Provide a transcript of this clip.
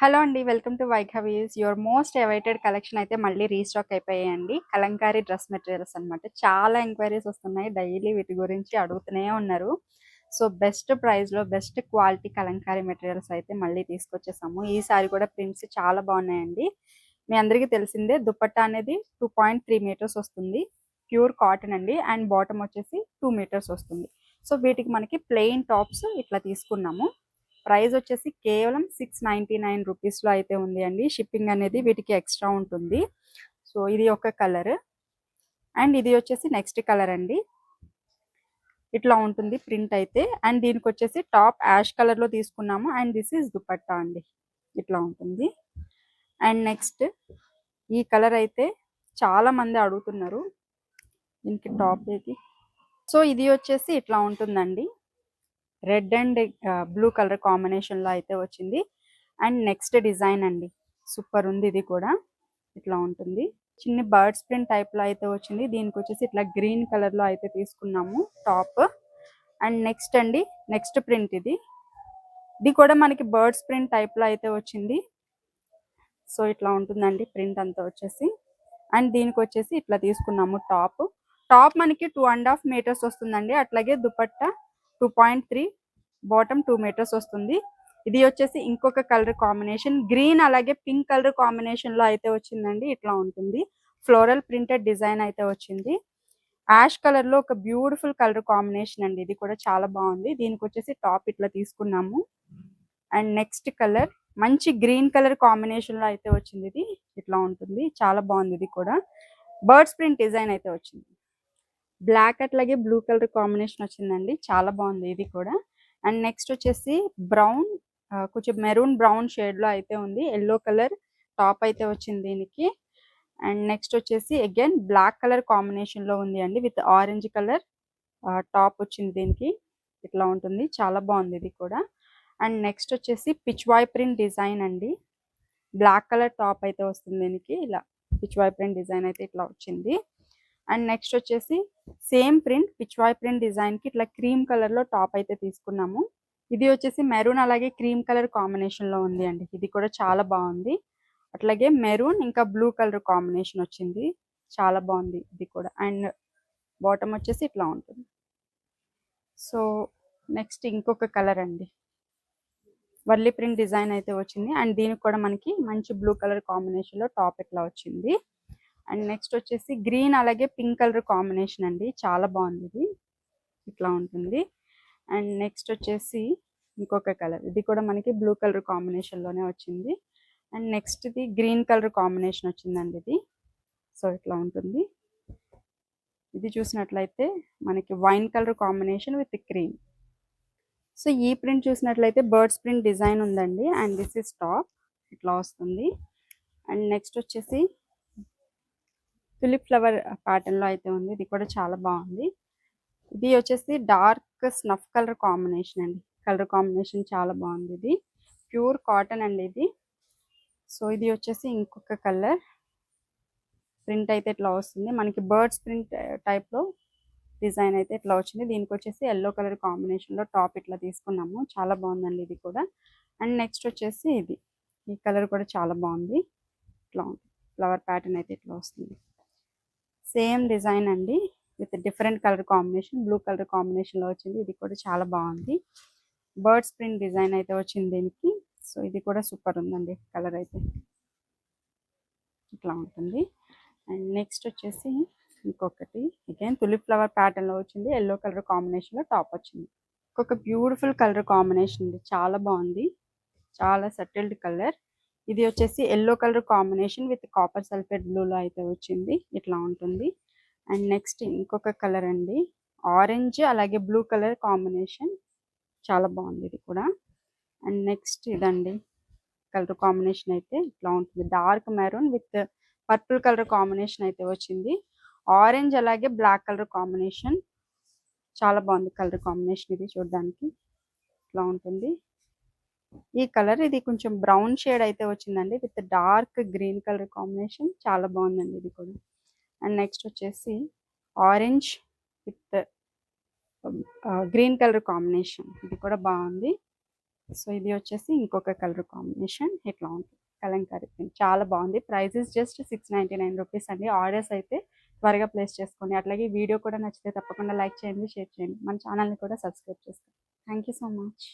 Hello అండి. Welcome to Vaighavis. Your most awaited collection అయితే మళ్ళీ రీస్టాక్ అయిపోయాయండి. కలంకారీ డ్రెస్ మెటీరియల్స్ అనమాట. చాలా ఎంక్వైరీస్ వస్తున్నాయి. డైలీ వీటి గురించి అడుగుతూనే ఉన్నారు. సో బెస్ట్ ప్రైస్లో బెస్ట్ క్వాలిటీ కలంకారీ మెటీరియల్స్ అయితే మళ్ళీ తీసుకొచ్చేసాము. ఈసారి కూడా ప్రింట్స్ చాలా బాగున్నాయండి. మీ అందరికీ తెలిసిందే దుపట్టా అనేది 2.3 మీటర్స్ వస్తుంది. ప్యూర్ కాటన్ అండి. అండ్ బాటమ్ వచ్చేసి 2 మీటర్స్ వస్తుంది. సో వీటికి మనకి ప్లెయిన్ టాప్స్ ఇట్లా తీసుకున్నాము. ప్రైస్ వచ్చేసి కేవలం 699 రూపీస్లో అయితే ఉంది అండి. షిప్పింగ్ అనేది వీటికి ఎక్స్ట్రా ఉంటుంది. సో ఇది ఒక కలర్ అండ్ ఇది వచ్చేసి నెక్స్ట్ కలర్ అండి. ఇట్లా ఉంటుంది ప్రింట్ అయితే. అండ్ దీనికి వచ్చేసి టాప్ యాష్ కలర్లో తీసుకున్నాము. అండ్ దిస్ ఈజ్ దుపట్టా అండి. ఇట్లా ఉంటుంది. అండ్ నెక్స్ట్ ఈ కలర్ అయితే చాలా మంది అడుగుతున్నారు. దీనికి టాప్ ఏది. సో ఇది వచ్చేసి ఇట్లా ఉంటుందండి. రెడ్ అండ్ బ్లూ కలర్ కాంబినేషన్లో అయితే వచ్చింది. అండ్ నెక్స్ట్ డిజైన్ అండి. సూపర్ ఉంది. ఇది కూడా ఇట్లా ఉంటుంది. చిన్న బర్డ్స్ ప్రింట్ టైప్లో అయితే వచ్చింది. దీనికి వచ్చేసి ఇట్లా గ్రీన్ కలర్లో అయితే తీసుకున్నాము టాప్. అండ్ నెక్స్ట్ అండి నెక్స్ట్ ప్రింట్ ఇది కూడా మనకి బర్డ్స్ ప్రింట్ టైప్లో అయితే వచ్చింది. సో ఇట్లా ఉంటుందండి ప్రింట్ అంతా వచ్చేసి. అండ్ దీనికి వచ్చేసి ఇట్లా తీసుకున్నాము టాప్ మనకి 2.5 మీటర్స్ వస్తుందండి. అట్లాగే దుపట్టా 2.3, బాటమ్ 2 మీటర్స్ వస్తుంది. ఇది వచ్చేసి ఇంకొక కలర్ కాంబినేషన్ గ్రీన్ అలాగే పింక్ కలర్ కాంబినేషన్ లో అయితే వచ్చిందండి. ఇట్లా ఉంటుంది. ఫ్లోరల్ ప్రింటెడ్ డిజైన్ అయితే వచ్చింది. యాష్ కలర్ లో ఒక బ్యూటిఫుల్ కలర్ కాంబినేషన్ అండి. ఇది కూడా చాలా బాగుంది. దీనికి వచ్చేసి టాప్ ఇట్లా తీసుకున్నాము. అండ్ నెక్స్ట్ కలర్ మంచి గ్రీన్ కలర్ కాంబినేషన్ లో అయితే వచ్చింది. ఇది ఇట్లా ఉంటుంది. చాలా బాగుంది. ఇది కూడా బర్డ్స్ ప్రింట్ డిజైన్ అయితే వచ్చింది. బ్లాక్ అట్లాగే బ్లూ కలర్ కాంబినేషన్ వచ్చిందండి. చాలా బాగుంది ఇది కూడా. అండ్ నెక్స్ట్ వచ్చేసి బ్రౌన్, కొంచెం మెరూన్ బ్రౌన్ షేడ్ లో అయితే ఉంది. ఎల్లో కలర్ టాప్ అయితే వచ్చింది దీనికి. అండ్ నెక్స్ట్ వచ్చేసి అగైన్ బ్లాక్ కలర్ కాంబినేషన్ లో ఉంది అండి. విత్ ఆరెంజ్ కలర్ టాప్ వచ్చింది దీనికి. ఇట్లా ఉంటుంది. చాలా బాగుంది ఇది కూడా. అండ్ నెక్స్ట్ వచ్చేసి పిచ్వాయ్ ప్రింట్ డిజైన్ అండి. బ్లాక్ కలర్ టాప్ అయితే వస్తుంది దీనికి. ఇలా పిచ్వాయ్ ప్రింట్ డిజైన్ అయితే ఇట్లా వచ్చింది. అండ్ నెక్స్ట్ వచ్చేసి same print Pichwai print design కి ఇట్లా క్రీమ్ కలర్ లో టాప్ అయితే తీసుకున్నాము. ఇది వచ్చేసి మెరూన్ అలాగే క్రీమ్ కలర్ కాంబినేషన్ లో ఉంది అండి. ఇది కూడా చాలా బాగుంది. అట్లాగే మెరూన్ ఇంకా బ్లూ కలర్ కాంబినేషన్ వచ్చింది. చాలా బాగుంది ఇది కూడా. అండ్ బాటమ్ వచ్చేసి ఇట్లా ఉంటుంది. సో నెక్స్ట్ ఇంకొక కలర్ అండి. వర్లీ ప్రింట్ డిజైన్ అయితే వచ్చింది. అండ్ దీనికి కూడా మనకి మంచి బ్లూ కలర్ కాంబినేషన్ లో టాప్ ఇట్లా వచ్చింది. అండ్ నెక్స్ట్ వచ్చేసి గ్రీన్ అలాగే పింక్ కలర్ కాంబినేషన్ అండి. చాలా బాగుంది. ఇది ఇట్లా ఉంటుంది. అండ్ నెక్స్ట్ వచ్చేసి ఇంకొక కలర్. ఇది కూడా మనకి బ్లూ కలర్ కాంబినేషన్ లోనే వచ్చింది. అండ్ నెక్స్ట్ ఇది గ్రీన్ కలర్ కాంబినేషన్ వచ్చిందండి. ఇది సో ఇట్లా ఉంటుంది. ఇది చూసినట్లయితే మనకి wine colour combination with cream. So ఈ ప్రింట్ చూసినట్లయితే బర్డ్స్ ప్రింట్ డిజైన్ ఉందండి. అండ్ దిస్ ఇస్ టాప్ ఇట్లా వస్తుంది. అండ్ నెక్స్ట్ వచ్చేసి తులిప్ ఫ్లవర్ ప్యాటర్న్ లో అయితే ఉంది. ఇది కూడా చాలా బాగుంది. ఇది వచ్చేసి డార్క్ స్నఫ్ కలర్ కాంబినేషన్ అండి. కలర్ కాంబినేషన్ చాలా బాగుంది. ఇది ప్యూర్ కాటన్ అండి ఇది. సో ఇది వచ్చేసి ఇంకొక కలర్ ప్రింట్ అయితే ఇట్లా వస్తుంది. మనకి బర్డ్స్ ప్రింట్ టైప్ లో డిజైన్ అయితే ఇట్లా వచ్చింది. దీనికి వచ్చేసి ఎల్లో కలర్ కాంబినేషన్ లో టాప్ ఇట్లా తీసుకున్నాము. చాలా బాగుందండి ఇది కూడా. అండ్ నెక్స్ట్ వచ్చేసి ఈ కలర్ కూడా చాలా బాగుంది. ఇట్లా ఉంటుంది. ఫ్లవర్ ప్యాటర్న్ అయితే ఇట్లా వస్తుంది. సేమ్ డిజైన్ అండి with different colour combination. Blue colour combination లో వచ్చింది. ఇది కూడా చాలా బాగుంది. బర్డ్స్ ప్రింట్ డిజైన్ అయితే వచ్చింది దీనికి. సో ఇది కూడా సూపర్ ఉందండి. కలర్ అయితే ఇట్లా ఉంటుంది. అండ్ నెక్స్ట్ వచ్చేసి ఇంకొకటి అగైన్ తులిప్ ఫ్లవర్ ప్యాటర్న్ లో వచ్చింది. ఎల్లో కలర్ కాంబినేషన్ లో టాప్ వచ్చింది. ఇంకొక బ్యూటిఫుల్ కలర్ కాంబినేషన్ అండి. చాలా బాగుంది. చాలా సెటిల్డ్ కలర్. ఇది వచ్చేసి yellow colour combination with copper sulphate blue లో అయితే వచ్చింది. ఇట్లా ఉంటుంది. అండ్ నెక్స్ట్ ఇంకొక కలర్ అండి. ఆరెంజ్ అలాగే బ్లూ కలర్ కాంబినేషన్. చాలా బాగుంది ఇది కూడా. అండ్ నెక్స్ట్ ఇదండి కలర్ కాంబినేషన్ అయితే ఇట్లా ఉంటుంది. Dark maroon with purple colour combination అయితే వచ్చింది. ఆరెంజ్ అలాగే బ్లాక్ కలర్ కాంబినేషన్. చాలా బాగుంది కలర్ కాంబినేషన్. ఇది చూడడానికి ఇట్లా ఉంటుంది. ఈ కలర్ ఇది కొంచెం బ్రౌన్ షేడ్ అయితే వచ్చిందండి with dark green colour combination. చాలా బాగుందండి ఇది కూడా. అండ్ నెక్స్ట్ వచ్చేసి orange with green colour combination. ఇది కూడా బాగుంది. సో ఇది వచ్చేసి ఇంకొక కలర్ కాంబినేషన్ ఇట్లా ఉంటుంది. కలంకారీ ప్రింట్ చాలా బాగుంది. ప్రైజెస్ జస్ట్ 699 రూపీస్ అండి. ఆర్డర్స్ అయితే త్వరగా ప్లేస్ చేసుకోండి. అట్లాగే వీడియో కూడా నచ్చితే తప్పకుండా లైక్ చేయండి, షేర్ చేయండి. మన ఛానల్ని కూడా సబ్స్క్రైబ్ చేసుకోండి. Thank you so much.